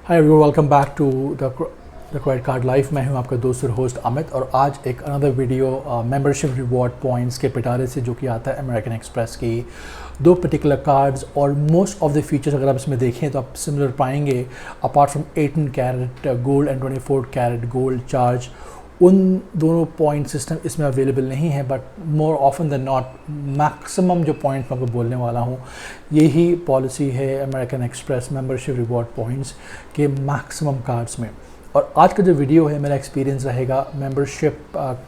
Hi everyone, welcome back to the credit card life. मैं हूं आपका दोस्त और होस्ट अमित, और आज एक another video membership reward points के पिटारे से जो कि आता है अमेरिकन एक्सप्रेस की दो पर्टिकुलर कार्ड्स। और मोस्ट ऑफ द फीचर्स अगर आप इसमें देखें तो आप सिमिलर पाएंगे, apart from 18 carat gold and 24 carat gold charge. उन दोनों पॉइंट सिस्टम इसमें अवेलेबल नहीं है, but more often than not maximum जो पॉइंट मैं आपको बोलने वाला हूँ यही पॉलिसी है American Express membership reward points के मैक्सिमम कार्ड्स में। और आज का जो वीडियो है मेरा एक्सपीरियंस रहेगा membership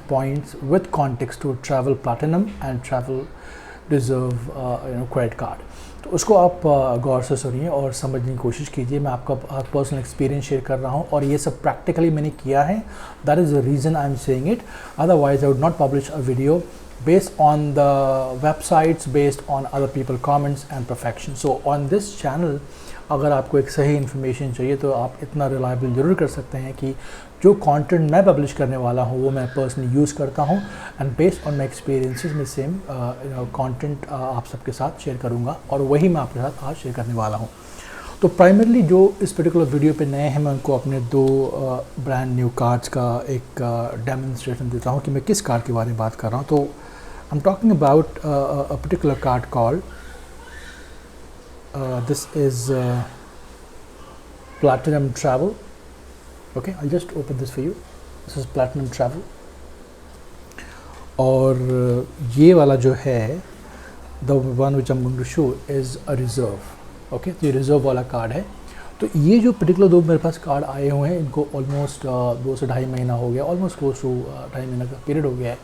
points with context to travel platinum and travel reserve credit card. तो उसको आप गौर से सुनिए और समझने की कोशिश कीजिए। मैं आपका पर्सनल एक्सपीरियंस शेयर कर रहा हूँ और ये सब प्रैक्टिकली मैंने किया है। That is the reason I am saying it, otherwise I would not publish a video based on the websites, based on other people comments and perfection. So on this channel अगर आपको एक सही information चाहिए तो आप इतना reliable ज़रूर कर सकते हैं कि जो कंटेंट मैं पब्लिश करने वाला हूँ वो मैं पर्सनली यूज़ करता हूँ and based on my experiences में सेम कंटेंट आप सबके साथ शेयर करूँगा, और वही मैं आपके साथ आज शेयर करने वाला हूँ। तो प्राइमरली जो इस पर्टिकुलर वीडियो पे नए हैं, मैं उनको अपने दो ब्रांड न्यू कार्ड्स का एक डेमोन्स्ट्रेशन देता हूँ कि मैं किस कार्ड के बारे में बात कर रहा हूँ। तो I am talking about a particular card called this is Platinum Travel. Okay, I'll just open this for you. This is Platinum Travel. और ये वाला जो है the one which I'm going to show is a reserve. Okay, तो ये reserve वाला card है। तो ये जो पर्टिकुलर दो मेरे पास कार्ड आए हुए हैं इनको ऑलमोस्ट 2 से ढाई महीना हो गया, ऑलमोस्ट क्लोज टू 2.5 महीना का पीरियड हो गया है।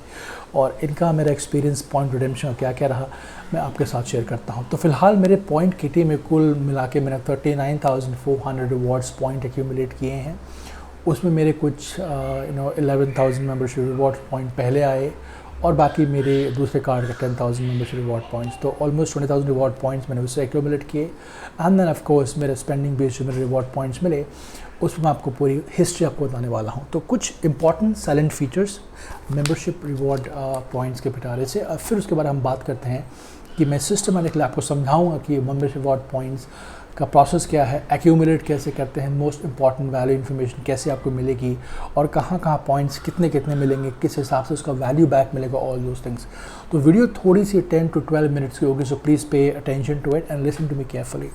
और इनका मेरा एक्सपीरियंस पॉइंट रिडेम्पशन क्या क्या रहा मैं आपके साथ शेयर करता हूँ। तो फिलहाल मेरे पॉइंट किटी में कुल मिला के मैंने 39,400 रिवॉर्ड्स पॉइंट एक्यूमुलेट किए हैं। उसमें मेरे कुछ 11,000 मेंबरशिप रिवॉर्ड पॉइंट पहले आए और बाकी मेरे दूसरे कार्ड का 10,000 मेंबरशिप रिवॉर्ड पॉइंट्स, तो ऑलमोस्ट 20,000 रिवॉर्ड पॉइंट्स मैंने उससे एक्यूमुलेट किए। एंड देन ऑफ कोर्स मेरे स्पेंडिंग बेस्ड जो मेरे रिवॉर्ड पॉइंट्स मिले उसमें मैं आपको पूरी हिस्ट्री आपको बताने वाला हूँ। तो कुछ important salient features membership reward points के पिटारे से, फिर उसके बाद हम बात करते हैं कि मैं सिस्टमैटिकली आपको समझाऊँगा कि मेंबरशिप रिवॉर्ड पॉइंट्स का प्रोसेस क्या है, एक्यूमुलेट कैसे करते हैं, मोस्ट इंपॉर्टेंट वैल्यू इन्फॉर्मेशन कैसे आपको मिलेगी और कहाँ कहाँ पॉइंट्स कितने कितने मिलेंगे, किस हिसाब से उसका वैल्यू बैक मिलेगा, ऑल दोज थिंग्स। तो वीडियो थोड़ी सी 10 to 12 मिनट्स की होगी, so please pay attention to it and listen to me carefully.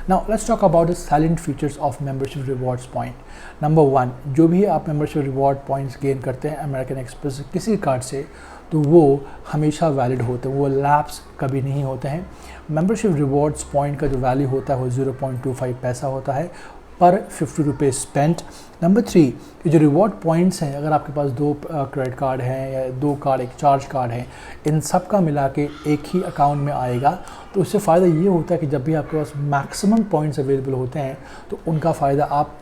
Now let's talk about the silent features of membership rewards point. Number 1, जो भी आप membership reward points gain करते हैं अमेरिकन एक्सप्रेस किसी card से, तो वो हमेशा वैलिड होते हैं, वो लैप्स कभी नहीं होते हैं। मेंबरशिप रिवॉर्ड्स पॉइंट का जो वैल्यू होता है वो 0.25 पैसा होता है पर 50 रुपये स्पेंट। नंबर 3, ये जो रिवॉर्ड पॉइंट्स हैं, अगर आपके पास 2 क्रेडिट कार्ड हैं या 2 कार्ड एक चार्ज कार्ड है, इन सब का मिला के एक ही अकाउंट में आएगा। तो उससे फ़ायदा ये होता है कि जब भी आपके पास मैक्सिमम पॉइंट्स अवेलेबल होते हैं तो उनका फ़ायदा आप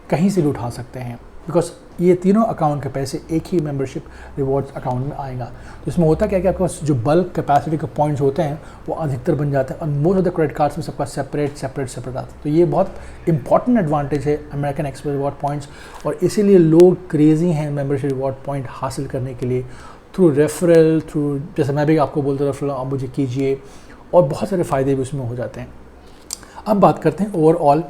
कहीं से भी उठा सकते हैं, बिकॉज ये तीनों अकाउंट के पैसे एक ही मेंबरशिप रिवॉर्ड्स अकाउंट में आएगा। तो इसमें होता क्या है कि आपके पास जो बल्क कैपेसिटी के पॉइंट्स होते हैं वो अधिकतर बन जाते हैं, और most of the credit cards में सबका सेपरेट आता है। तो ये बहुत इंपॉर्टेंट एडवांटेज है अमेरिकन एक्सप्रेस रिवॉर्ड पॉइंट्स, और इसीलिए लोग क्रेजी हैं मेंबरशिप रिवॉर्ड पॉइंट हासिल करने के लिए थ्रू रेफरल, थ्रू जैसे मैं भी आपको बोलता रेफरल आप मुझे कीजिए, और बहुत सारे फ़ायदे भी उसमें हो जाते हैं। अब बात करते हैं ओवरऑल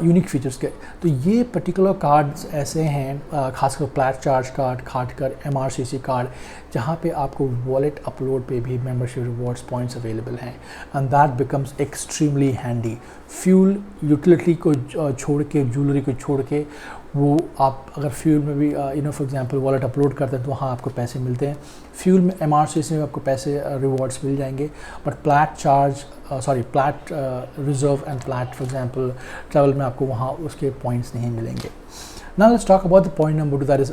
यूनिक फीचर्स के। तो ये पर्टिकुलर कार्ड्स ऐसे हैं, खासकर प्लैट चार्ज कार्ड, खासकर MRCC कार्ड, जहाँ पे आपको वॉलेट अपलोड पे भी मेंबरशिप रिवॉर्ड्स पॉइंट्स अवेलेबल हैं, and that becomes extremely handy. Fuel utility को छोड़ के, ज्वेलरी को छोड़ के, वो आप अगर फ्यूल में भी फॉर एग्जांपल वॉलेट अपलोड करते हैं तो वहाँ आपको पैसे मिलते हैं। फ्यूल में MRCC में आपको पैसे रिवॉर्ड्स मिल जाएंगे, but plat reserve and plat for example travel में आपको वहाँ उसके पॉइंट्स नहीं मिलेंगे। Now let's talk about the point number 2, that is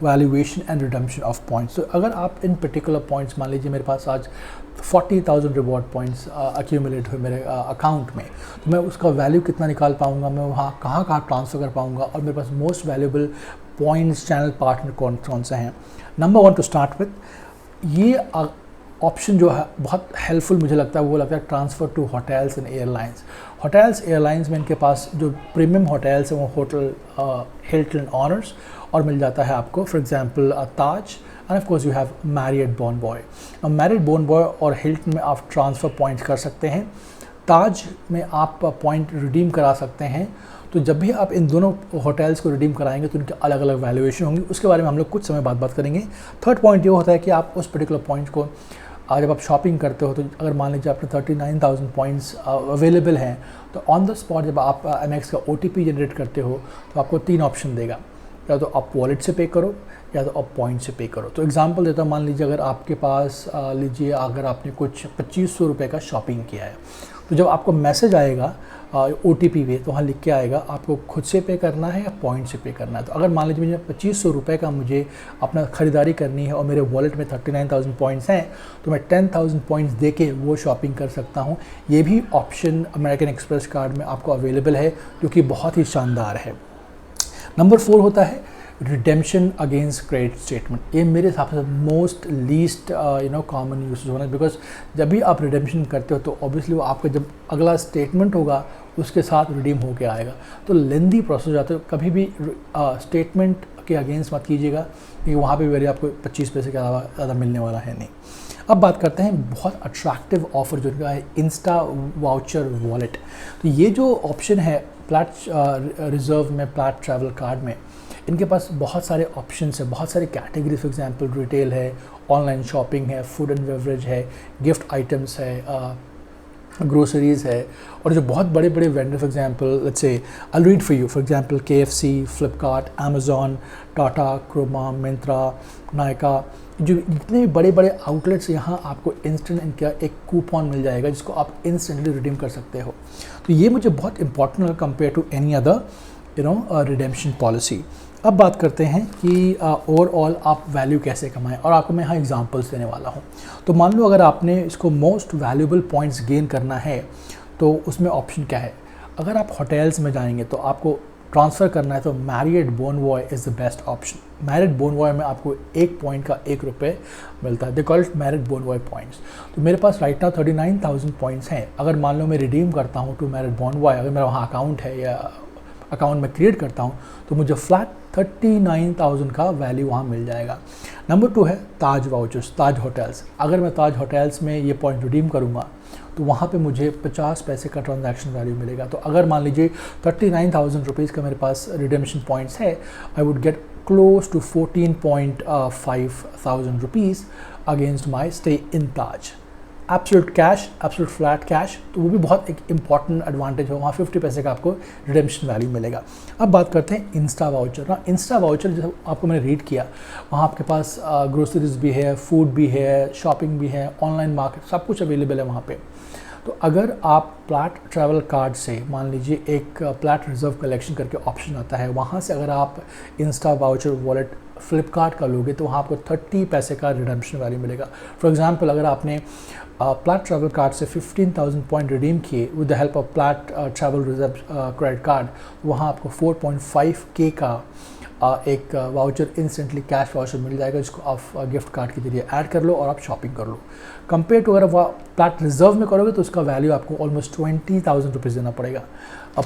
valuation and redemption of points. तो अगर आप इन पर्टिकुलर पॉइंट्स, मान लीजिए मेरे पास आज 40,000 रिवॉर्ड पॉइंट्स अक्यूमुलेट हुए मेरे अकाउंट में, तो मैं उसका वैल्यू कितना निकाल पाऊँगा, मैं वहाँ कहाँ ट्रांसफ़र कर पाऊँगा, और मेरे पास most valuable points channel partner कौन से हैं। नंबर 1 टू स्टार्ट विथ, ये ऑप्शन जो है बहुत हेल्पफुल मुझे लगता है, वो लगता है transfer to hotels and airlines में इनके पास जो प्रीमियम होटल्स हैं वो होटल हिल्टन ऑनर्स, और मिल जाता है आपको for example Taj, and of course you have Marriott Bonvoy. Marriott Bonvoy और हिल्टन में आप ट्रांसफ़र पॉइंट्स कर सकते हैं ताज में आप पॉइंट रिडीम करा सकते हैं। तो जब भी आप इन दोनों होटल्स को रिडीम कराएंगे तो उनके अलग अलग वैल्यूएशन होंगी, उसके बारे में हम लोग कुछ समय बाद बात करेंगे। थर्ड पॉइंट ये होता है कि आप उस पर्टिकुलर पॉइंट को जब आप शॉपिंग करते हो तो अगर मान लीजिए आपने 39,000 पॉइंट्स अवेलेबल हैं तो ऑन द स्पॉट जब आप MX का OTP जनरेट करते हो तो आपको 3 ऑप्शन देगा, या तो आप वॉलेट से पे करो या तो आप पॉइंट से पे करो। तो एग्जांपल देता हूँ, मान लीजिए अगर आपके पास लीजिए अगर आपने कुछ 2500 रुपये का शॉपिंग किया है तो जब आपको मैसेज आएगा OTP पे तो वहाँ लिख के आएगा आपको खुद से पे करना है या पॉइंट से पे करना है। तो अगर मान लीजिए मुझे 2500 रुपये का मुझे अपना ख़रीदारी करनी है और मेरे वॉलेट में 39,000 पॉइंट्स हैं तो मैं 10,000 पॉइंट्स दे के वो शॉपिंग कर सकता हूँ। ये भी ऑप्शन अमेरिकन एक्सप्रेस कार्ड में आपको अवेलेबल है जो कि बहुत ही शानदार है। नंबर 4 होता है रिडेम्पशन अगेंस्ट क्रेडिट स्टेटमेंट। ये मेरे हिसाब से मोस्ट लीस्ट कॉमन यूज होना है, बिकॉज जब भी आप रिडेम्पशन करते हो तो ऑब्वियसली वो आपका जब अगला स्टेटमेंट होगा उसके साथ रिडीम होके आएगा, तो लेंदी प्रोसेस हो जाता है। कभी भी स्टेटमेंट के अगेंस्ट मत कीजिएगा क्योंकि वहाँ पे वैल्यू आपको 25 पैसे के अलावा ज़्यादा मिलने वाला है नहीं। अब बात करते हैं बहुत अट्रैक्टिव ऑफर जो इनका है, इंस्टा वाउचर वॉलेट। तो ये जो ऑप्शन है प्लैट रिजर्व में, प्लैट ट्रैवल कार्ड में, इनके पास बहुत सारे ऑप्शंस है, बहुत सारे कैटेगरी। फॉर एग्जांपल रिटेल है, ऑनलाइन शॉपिंग है, फूड एंड बेवरेज है, गिफ्ट आइटम्स है, ग्रोसरीज़ है, और जो बहुत बड़े बड़े vendor for example let's say I read for you, for example KFC, Flipkart, Amazon, Tata, Croma, Myntra, Nykaa, जो जितने भी बड़े बड़े आउटलेट्स यहाँ आपको इंस्टेंट इनका एक कूपन मिल जाएगा जिसको आप इंस्टेंटली रिडीम कर सकते हो। तो ये मुझे बहुत इंपॉर्टेंट है compare to any other redemption policy. अब बात करते हैं कि ओवरऑल आप वैल्यू कैसे कमाएं, और आपको मैं यहाँ एग्जांपल्स देने वाला हूँ। तो मान लो अगर आपने इसको मोस्ट वैल्यूएबल पॉइंट्स गेन करना है तो उसमें ऑप्शन क्या है। अगर आप होटल्स में जाएंगे तो आपको ट्रांसफ़र करना है तो Marriott Bonvoy is the best option. Marriott Bonvoy में आपको 1 पॉइंट का 1 रुपये मिलता है, they call it Marriott Bonvoy points. तो मेरे पास राइट नाउ 39,000 पॉइंट्स हैं। अगर मान लो मैं रिडीम करता हूँ टू मैरियट बोनवॉय, अगर मेरा वहाँ अकाउंट है या अकाउंट में क्रिएट करता हूँ तो मुझे फ्लैट 39,000 का वैल्यू वहाँ मिल जाएगा। नंबर 2 है ताज वाउचर्स, ताज होटल्स। अगर मैं ताज होटल्स में ये पॉइंट रिडीम करूँगा तो वहाँ पे मुझे 50 पैसे का ट्रांजैक्शन वैल्यू मिलेगा। तो अगर मान लीजिए 39,000 रुपीज़ का मेरे पास रिडेम्पशन पॉइंट्स है, I would get close to 14.5 rupees against my stay in Taj. Absolute cash, absolute flat cash, तो वो भी बहुत एक इंपॉर्टेंट एडवांटेज है। वहाँ 50 पैसे का आपको रिडेम्पशन वैल्यू मिलेगा। अब बात करते हैं इंस्टा वाउचर ना। इंस्टा वाउचर जैसे आपको मैंने रीड किया, वहाँ आपके पास ग्रोसरीज भी है, फूड भी है, शॉपिंग भी है, ऑनलाइन मार्केट, सब कुछ अवेलेबल है वहाँ पे। तो अगर आप प्लैट ट्रैवल कार्ड से मान लीजिए एक प्लैट रिजर्व कलेक्शन करके ऑप्शन आता है, वहाँ से अगर आप इंस्टा वाउचर वॉलेट फ्लिपकार्ट का लोगे तो वहाँ आपको 30 पैसे का रिडेम्पशन वैल्यू मिलेगा। फॉर एग्जांपल अगर आपने प्लैट ट्रैवल कार्ड से 15,000 पॉइंट रिडीम किए with the help of plat travel reserve credit card, वहाँ आपको 4.5K का एक वाउचर इंस्टेंटली कैश वाउचर मिल जाएगा जिसको आप गिफ्ट कार्ड के जरिए ऐड कर लो और आप शॉपिंग कर लो। कंपेयर टू अगर आप प्लैट रिजर्व में करोगे तो उसका वैल्यू आपको ऑलमोस्ट 20,000 रुपीज़ देना पड़ेगा,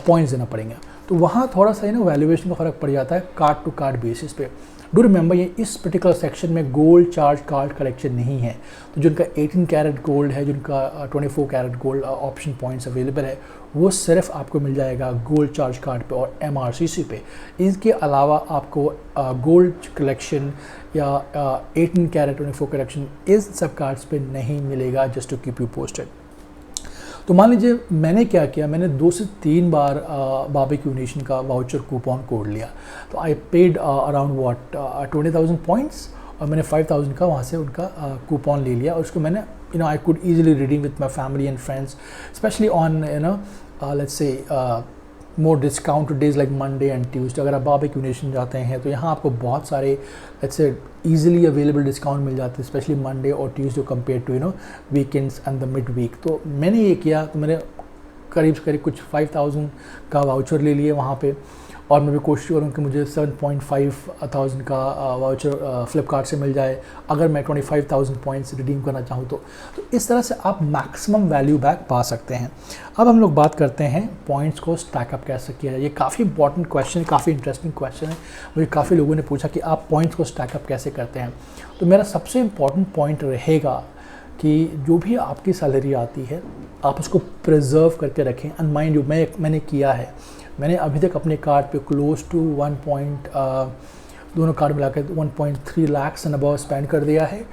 पॉइंट्स देना पड़ेंगे। तो वहाँ थोड़ा सा वैल्यूएशन का फ़र्क पड़ जाता है कार्ड टू कार्ड बेसिस पे। डू रिमेंबर ये इस पर्टिकुलर सेक्शन में गोल्ड चार्ज कार्ड कलेक्शन नहीं है। तो जिनका 18 कैरेट गोल्ड है, जिनका 24 carat gold option points available है, वो सिर्फ आपको मिल जाएगा गोल्ड चार्ज कार्ड पे और MRCC पे। इसके अलावा आपको गोल्ड कलेक्शन या 18 कैरेट 24 कलेक्शन इस सब कार्ड्स पे नहीं मिलेगा, just to keep you posted. तो मान लीजिए मैंने क्या किया, मैंने 2 से 3 बार बारबेक्यू नेशन का वाउचर कूपन कोड लिया। तो आई पेड अराउंड 20,000 पॉइंट्स और मैंने 5,000 का वहाँ से उनका कूपन ले लिया और उसको मैंने I could easily redeem with my family and friends, specially on let's say more discount days like Monday and Tuesday. अगर आप बारबेक्यू नेशन जाते हैं तो यहाँ आपको बहुत सारे let's say easily available discount मिल जाते हैं, स्पेशली मंडे और Tuesday compare to weekends and the mid week. तो मैंने ये किया, तो मैंने करीब कुछ 5,000 का वाउचर ले लिए वहाँ पे, और मैं भी कोशिश करूँ कि मुझे 7,500 का वाउचर फ्लिपकार्ट से मिल जाए अगर मैं 25,000 पॉइंट्स रिडीम करना चाहूँ तो इस तरह से आप मैक्सिमम वैल्यू बैक पा सकते हैं। अब हम लोग बात करते हैं पॉइंट्स को स्टैकअप कैसे किया जाए। ये काफ़ी इंपॉर्टेंट क्वेश्चन है, काफ़ी इंटरेस्टिंग क्वेश्चन है। मुझे काफ़ी लोगों ने पूछा कि आप पॉइंट्स को स्टैकअप कैसे करते हैं। तो मेरा सबसे इम्पॉर्टेंट पॉइंट रहेगा कि जो भी आपकी सैलरी आती है आप उसको प्रिजर्व करके रखें। एंड माइंड यू, मैंने किया है, मैंने अभी तक अपने कार्ड पे क्लोज टू दोनों कार्ड मिलाकर 1.3 लाख एंड अबव स्पेंड कर दिया है,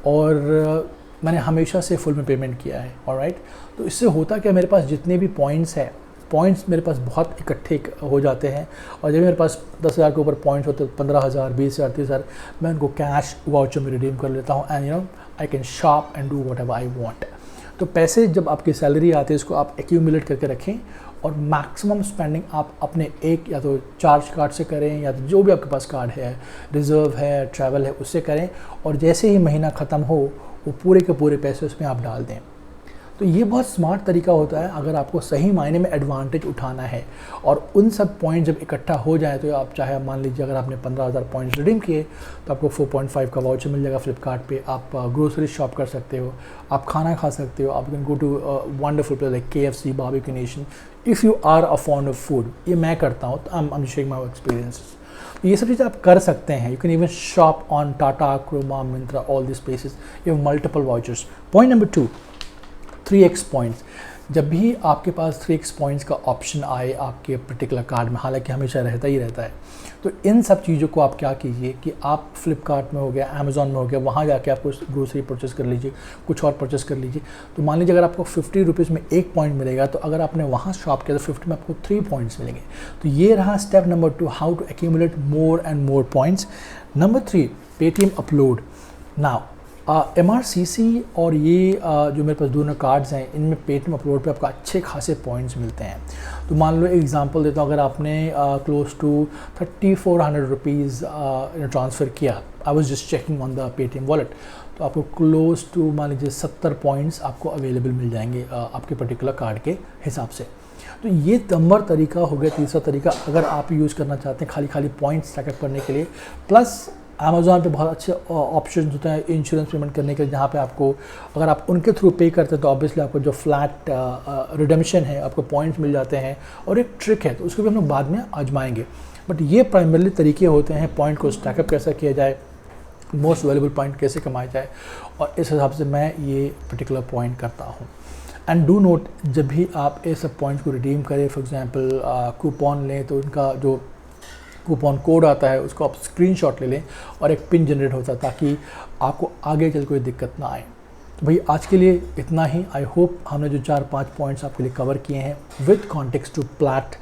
और मैंने हमेशा से फुल में पेमेंट किया है। ऑलराइट, तो इससे होता क्या, मेरे पास जितने भी पॉइंट्स हैं, पॉइंट्स मेरे पास बहुत इकट्ठे हो जाते हैं, और जब मेरे पास 10,000 के ऊपर पॉइंट्स होते हैं, 15,000, 20,000, 30,000, मैं उनको कैश वाउचर में रिडीम कर लेता हूँ। And I can shop and do what ever I want. तो पैसे जब आपकी सैलरी आती है इसको आप एक्यूमुलेट करके रखें, और मैक्सिमम स्पेंडिंग आप अपने एक या तो चार्ज कार्ड से करें, या तो जो भी आपके पास कार्ड है, रिजर्व है, ट्रैवल है, उससे करें, और जैसे ही महीना ख़त्म हो वो पूरे के पूरे पैसे उसमें आप डाल दें। तो ये बहुत स्मार्ट तरीका होता है अगर आपको सही मायने में एडवांटेज उठाना है। और उन सब पॉइंट जब इकट्ठा हो जाए तो आप चाहे मान लीजिए अगर आपने 15,000 पॉइंट्स रिडीम किए तो आपको 4.5 का वाउचर मिल जाएगा फ्लिपकार्ट पे। आप ग्रोसरी शॉप कर सकते हो, आप खाना खा सकते हो, आप can go to wonderful place like KFC, Barbeque Nation, if you are a fond of food. ये मैं करता हूँ, तो I am sharing my experiences. ये सब चीज़ें आप कर सकते हैं। You can even shop on Tata, Croma, Myntra, all this places, you have multiple vouchers. Point number 2, 3x points. जब भी आपके पास 3x पॉइंट्स का ऑप्शन आए आपके पर्टिकुलर कार्ड में, हालांकि हमेशा रहता ही रहता है, तो इन सब चीज़ों को आप क्या कीजिए कि आप फ्लिपकार्ट में हो गया, अमेज़ॉन में हो गया, वहाँ जाके आप कुछ ग्रोसरी परचेस कर लीजिए, कुछ और परचेस कर लीजिए। तो मान लीजिए अगर आपको 50 रुपीज़ में 1 पॉइंट मिलेगा, तो अगर आपने वहाँ शॉप किया तो 50 में आपको 3 पॉइंट्स मिलेंगे। तो ये रहा step number 2, how to accumulate more and more points. Number 3, Paytm upload. Now MRCC और ये जो मेरे पास दोनों कार्ड्स हैं, इनमें पेटीएम अपलोड पे आपको अच्छे खासे पॉइंट्स मिलते हैं। तो मान लो एग्जांपल देता हूँ, अगर आपने क्लोज टू 3400 रुपीज़ ट्रांसफ़र किया, I was just checking on the Paytm wallet, तो आपको क्लोज टू मान लीजिए 70 पॉइंट्स आपको अवेलेबल मिल जाएंगे आपके पर्टिकुलर कार्ड के हिसाब से। तो ये नंबर तरीका हो गया। तीसरा तरीका, अगर आप यूज़ करना चाहते हैं खाली पॉइंट्स स्टैक अप करने के लिए, प्लस अमेज़ॉन पे बहुत अच्छे ऑप्शन होते हैं इंश्योरेंस पेमेंट करने के लिए, जहाँ पे आपको अगर आप उनके थ्रू पे करते हैं तो ऑब्वियसली आपको जो फ्लैट रिडेम्पशन है, आपको पॉइंट्स मिल जाते हैं। और एक ट्रिक है, तो उसको भी हम लोग बाद में आजमाएंगे, बट ये प्राइमरली तरीके होते हैं पॉइंट को स्टैकअप कैसे किया जाए, मोस्ट वैल्यूबल पॉइंट कैसे कमाया जाए, और इस हिसाब से मैं ये पर्टिकुलर पॉइंट करता हूँ। एंड डू नोट, जब भी आप ये सब पॉइंट्स को रिडीम करें, फॉर एग्जांपल कूपन लें, तो उनका जो कूपन कोड आता है उसको आप स्क्रीनशॉट ले लें और एक पिन जनरेट होता है, ताकि आपको आगे चल कोई दिक्कत ना आए। तो भाई आज के लिए इतना ही। आई होप हमने जो 4-5 पॉइंट्स आपके लिए कवर किए हैं with context to plat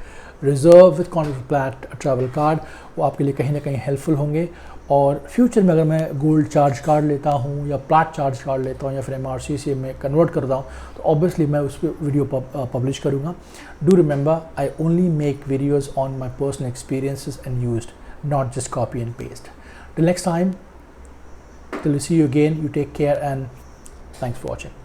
reserve, with context to plat travel card, वो आपके लिए कहीं ना कहीं हेल्पफुल होंगे। और फ्यूचर में अगर मैं गोल्ड चार्ज कार्ड लेता हूँ या प्लैट चार्ज कार्ड लेता हूँ या फिर MRCC में कन्वर्ट करता हूँ, तो ऑब्वियसली मैं उस पर वीडियो पब्लिश करूँगा। Do remember, I only make videos on my personal experiences and used, not just copy and paste. Till next time, till we see you again, you take care and thanks for watching.